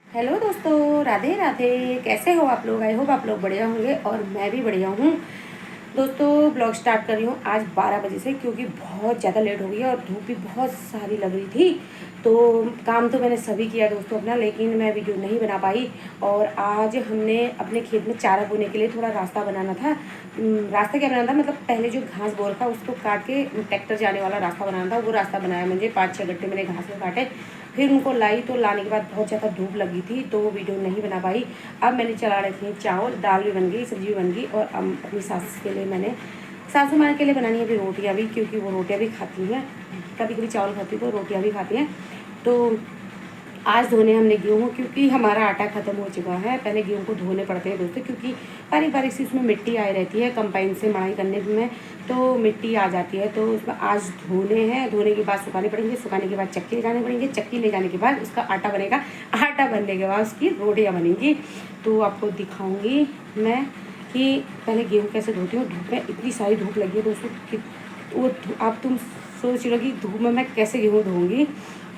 Hello दोस्तों, राधे राधे। कैसे हो आप लोग? आई होप आप लोग बढ़िया होंगे और मैं भी बढ़िया हूँ। दोस्तों ब्लॉग स्टार्ट कर रही हूँ आज 12 बजे से, क्योंकि बहुत ज़्यादा लेट हो गई है और धूप भी बहुत सारी लग रही थी। तो काम तो मैंने सभी किया दोस्तों अपना, लेकिन मैं वीडियो नहीं बना पाई। और आज हमने अपने खेत में चारा बोने के लिए थोड़ा रास्ता बनाना था। रास्ता क्या बनाना था, मतलब पहले जो घास बोर था उसको काट के ट्रैक्टर जाने वाला रास्ता बनाना था। वो रास्ता बनाया मुझे, 5-6 गट्टे मैंने घास में काटे। फिर उनको लाई तो लाने के बाद बहुत ज़्यादा धूप लगी थी, तो वो वीडियो नहीं बना पाई। अब मैंने चला रखी है चावल, दाल भी बन गई, सब्जी भी बन गई। और अपनी सास के लिए मैंने, सासू माँ के लिए बनानी है अभी रोटियाँ भी, क्योंकि वो रोटियाँ भी खाती हैं। कभी कभी चावल खाती है तो रोटियाँ भी खाती हैं। तो आज धोने हमने गेहूँ, क्योंकि हमारा आटा ख़त्म हो चुका है। पहले गेहूँ को धोने पड़ते हैं दोस्तों, क्योंकि बारीक बारीक सी उसमें मिट्टी आई रहती है। कंबाइन से मड़ाई करने में तो मिट्टी आ जाती है, तो उसमें आज धोने हैं। धोने के बाद सुखाने पड़ेंगे, सुखाने के बाद चक्की ले जाने पड़ेंगे, चक्की ले जाने के बाद उसका आटा बनेगा, आटा बनने के बाद उसकी रोटियाँ बनेंगी। तो आपको दिखाऊँगी मैं कि पहले गेहूँ कैसे धोती हूँ। धूप में इतनी सारी धूप लगी है दोस्तों कि वो अब तुम सोच लो कि धूप में मैं कैसे गेहूँ धोऊँगी।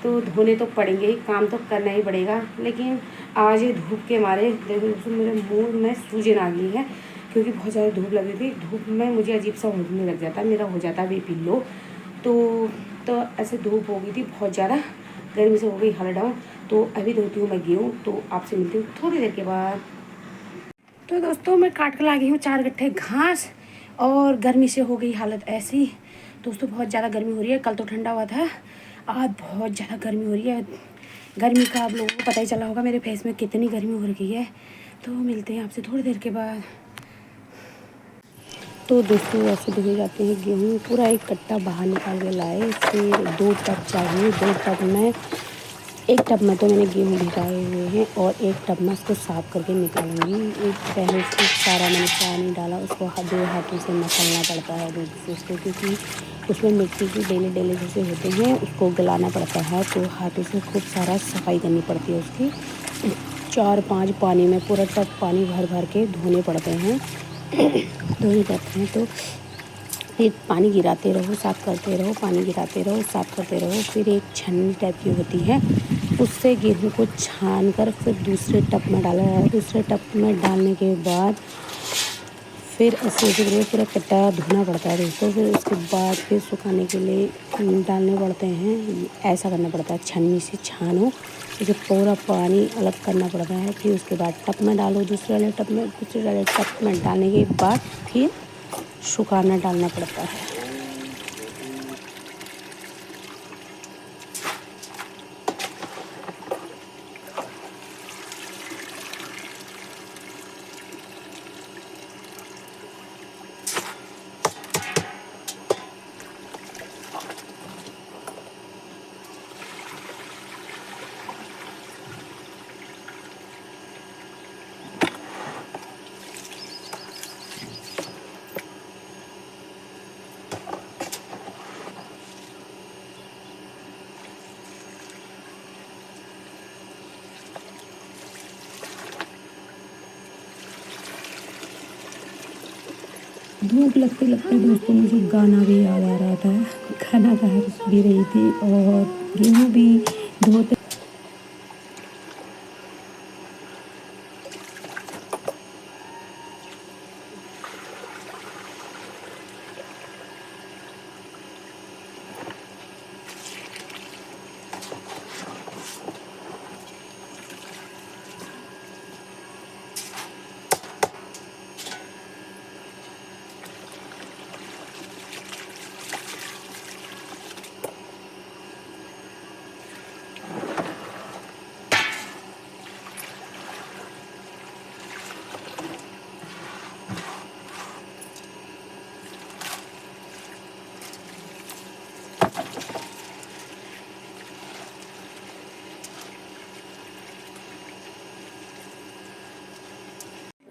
तो धोने तो पड़ेंगे ही, काम तो करना ही पड़ेगा। लेकिन आज ये धूप के मारे देखो मेरे मुंह में सूजन आ गई है, क्योंकि बहुत ज़्यादा धूप लगी थी। धूप में मुझे अजीब सा होने लग जाता है, मेरा हो जाता है बीपी लो। तो ऐसे धूप हो गई थी बहुत ज़्यादा, गर्मी से हो गई हालत डाउन। तो अभी धोती हूँ मैं गेहूँ, तो आपसे मिलती हूँ थोड़ी देर के बाद। तो दोस्तों मैं काट कर ला गई हूँ 4 गट्ठे घास, और गर्मी से हो गई हालत ऐसी। दोस्तों बहुत ज़्यादा गर्मी हो रही है, कल तो ठंडा हुआ था, आज बहुत ज़्यादा गर्मी हो रही है। गर्मी का आप लोगों को पता ही चला होगा मेरे फेस में कितनी गर्मी हो रही है। तो मिलते हैं आपसे थोड़ी देर के बाद। तो दोस्तों ऐसे धोए जाते हैं गेहूँ, पूरा एक कट्टा बाहर निकाल के लाए। फिर 2 टब चाहिए, 2 टब में, एक टब में तो मैंने गेहूँ भिगाए हुए हैं और एक टब में उसको साफ़ करके निकालूंगी। एक पहले उसको सारा मैंने पानी डाला, उसको 2 हाथों से मसलना पड़ता है दूध से उसको, क्योंकि उसमें मिट्टी की डेले डेले जैसे होते हैं, उसको गलाना पड़ता है। तो हाथों से खूब सारा सफाई करनी पड़ती है उसकी। 4-5 पानी में पूरा टब पानी भर भर के धोने पड़ते हैं धोने पड़ते हैं। तो फिर पानी गिराते रहो, साफ़ करते रहो, पानी गिराते रहो, साफ़ करते रहो। फिर एक छन्नी टाइप की होती है, उससे गेहूँ को छान कर फिर दूसरे टब में डाला जाता है। दूसरे टब में डालने के बाद फिर ऐसे करके पूरा कट्टा धोना पड़ता है दोस्तों। फिर उसके बाद फिर सुखाने के लिए डालने पड़ते हैं। ऐसा करना पड़ता है, छन्नी से छानो, उसे पूरा पानी अलग करना पड़ता है। फिर उसके बाद टब में डालो, दूसरे वाले टब में, दूसरे वाले टब में डालने के बाद फिर सुखाना डालना पड़ता है। धूप लगते लगते दोस्तों मुझे गाना भी याद आ रहा था, खाना गा भी रही थी और गेहूँ भी धोते।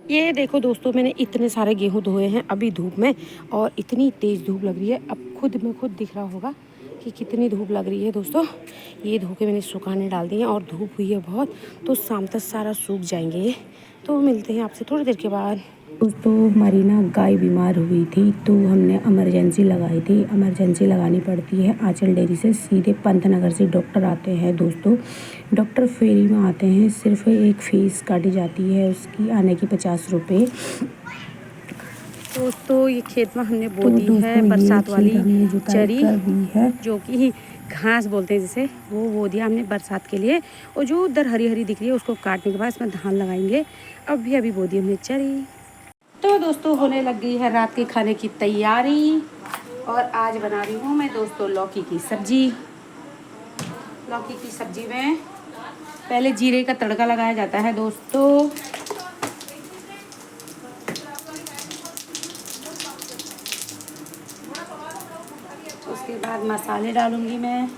ये देखो दोस्तों, मैंने इतने सारे गेहूँ धोए हैं अभी धूप में, और इतनी तेज़ धूप लग रही है। अब खुद में खुद दिख रहा होगा कि कितनी धूप लग रही है दोस्तों। ये धो के मैंने सुखाने डाल दिए हैं, और धूप हुई है बहुत, तो शाम तक सारा सूख जाएंगे ये। तो मिलते हैं आपसे थोड़ी देर के बाद। दोस्तों हमारी ना गाय बीमार हुई थी तो हमने इमरजेंसी लगाई थी। इमरजेंसी लगानी पड़ती है आंचल डेयरी से, सीधे पंतनगर से डॉक्टर आते हैं दोस्तों। डॉक्टर फ्री में आते हैं, सिर्फ एक फ़ीस काटी जाती है उसकी आने की 50 रुपये। दोस्तों ये खेत में हमने बो दी है बरसात वाली चरी, जो कि घास बोलते हैं जिसे, वो बो दिया हमने बरसात के लिए। और जो उधर हरी हरी दिख रही है उसको काटने के बाद इसमें धान लगाएंगे। अभी बो दी हमने चरी। तो दोस्तों होने लग गई है रात के खाने की तैयारी, और आज बना रही हूँ मैं दोस्तों लौकी की सब्जी। लौकी की सब्जी में पहले जीरे का तड़का लगाया जाता है दोस्तों। उसके बाद मसाले डालूंगी मैं।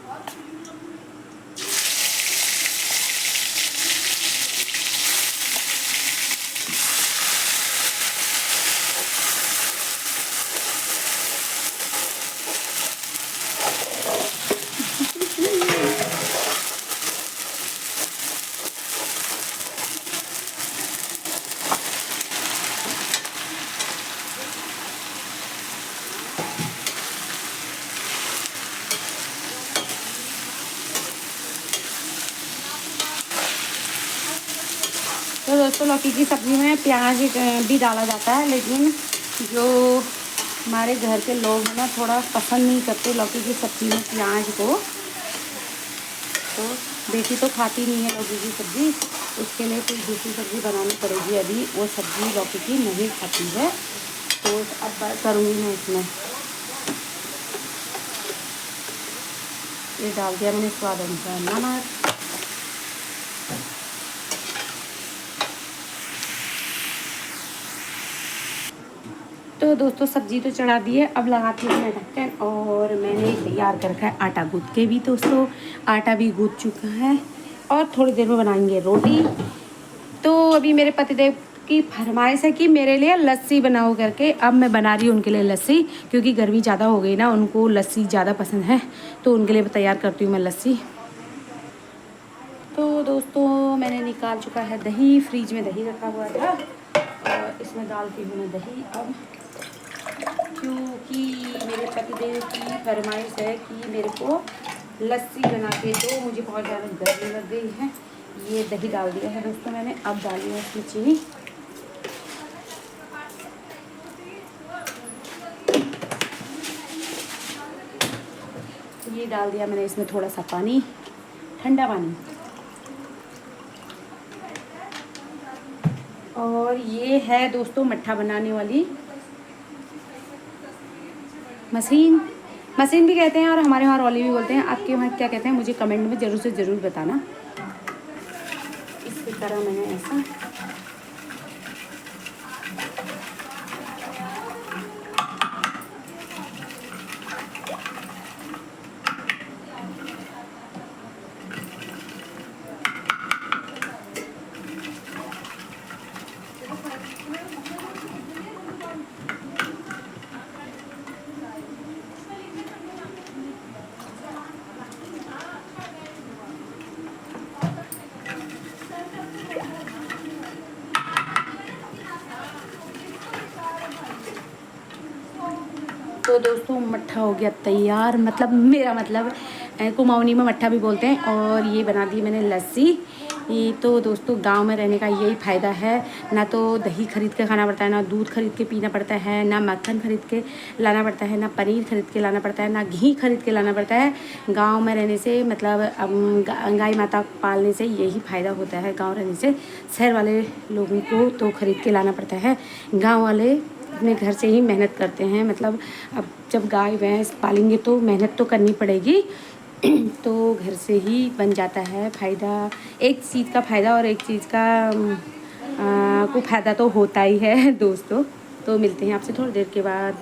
तो दोस्तों लौकी की सब्ज़ी में प्याज भी डाला जाता है, लेकिन जो हमारे घर के लोग हैं ना थोड़ा पसंद नहीं करते लौकी की सब्ज़ी में प्याज को। तो बेटी तो खाती नहीं है लौकी की सब्ज़ी, उसके लिए कोई दूसरी सब्ज़ी बनानी पड़ेगी। अभी वो सब्ज़ी लौकी की नहीं खाती है, तो अब करूँगी मैं इसमें। ये डाल दिया मैंने स्वाद अनुसार नमक। तो दोस्तों सब्जी तो चढ़ा दी है, अब लगाती हूँ मैं ढक्कन। और मैंने तैयार कर रखा है आटा गूँथ के भी दोस्तों, आटा भी गूँथ चुका है और थोड़ी देर में बनाएंगे रोटी। तो अभी मेरे पतिदेव की फरमाइश है कि मेरे लिए लस्सी बनाओ करके। अब मैं बना रही हूँ उनके लिए लस्सी, क्योंकि गर्मी ज़्यादा हो गई ना, उनको लस्सी ज़्यादा पसंद है, तो उनके लिए तैयार करती हूँ मैं लस्सी। तो दोस्तों मैंने निकाल चुका है दही, फ्रिज में दही रखा हुआ था, और इसमें डालती हूँ मैं दही अब, क्योंकि मेरे पतिदेव की फरमाइश है कि मेरे को लस्सी बना के दो, मुझे बहुत ज़्यादा गर्मी लग गई है। ये दही डाल दिया है दोस्तों मैंने, अब डाली है इसमें चीनी। ये डाल दिया मैंने इसमें थोड़ा सा पानी, ठंडा पानी। और ये है दोस्तों मट्ठा बनाने वाली मशीन भी कहते हैं, और हमारे वहाँ रौली भी बोलते हैं। आपके वहाँ क्या कहते हैं मुझे कमेंट में ज़रूर से ज़रूर बताना। इसी तरह मैंने ऐसा तो दोस्तों मट्ठा हो गया तैयार, मतलब मेरा मतलब कुमाऊनी में मट्ठा भी बोलते हैं। और ये बना दी मैंने लस्सी। ये तो दोस्तों गांव में रहने का यही फ़ायदा है, ना तो दही खरीद के खाना पड़ता है, ना दूध खरीद के पीना पड़ता है, ना मक्खन खरीद के लाना पड़ता है, ना पनीर खरीद के लाना पड़ता है, ना घी खरीद के लाना पड़ता है। गांव में रहने से मतलब गाय माता पालने से यही फ़ायदा होता है गाँव रहने से। शहर वाले लोगों को तो खरीद के लाना पड़ता है, गाँव वाले अपने घर से ही मेहनत करते हैं। मतलब अब जब गाय भैंस पालेंगे तो मेहनत तो करनी पड़ेगी, तो घर से ही बन जाता है फ़ायदा। एक चीज़ का फ़ायदा और एक चीज़ का को फ़ायदा तो होता ही है दोस्तों। तो मिलते हैं आपसे थोड़ी देर के बाद।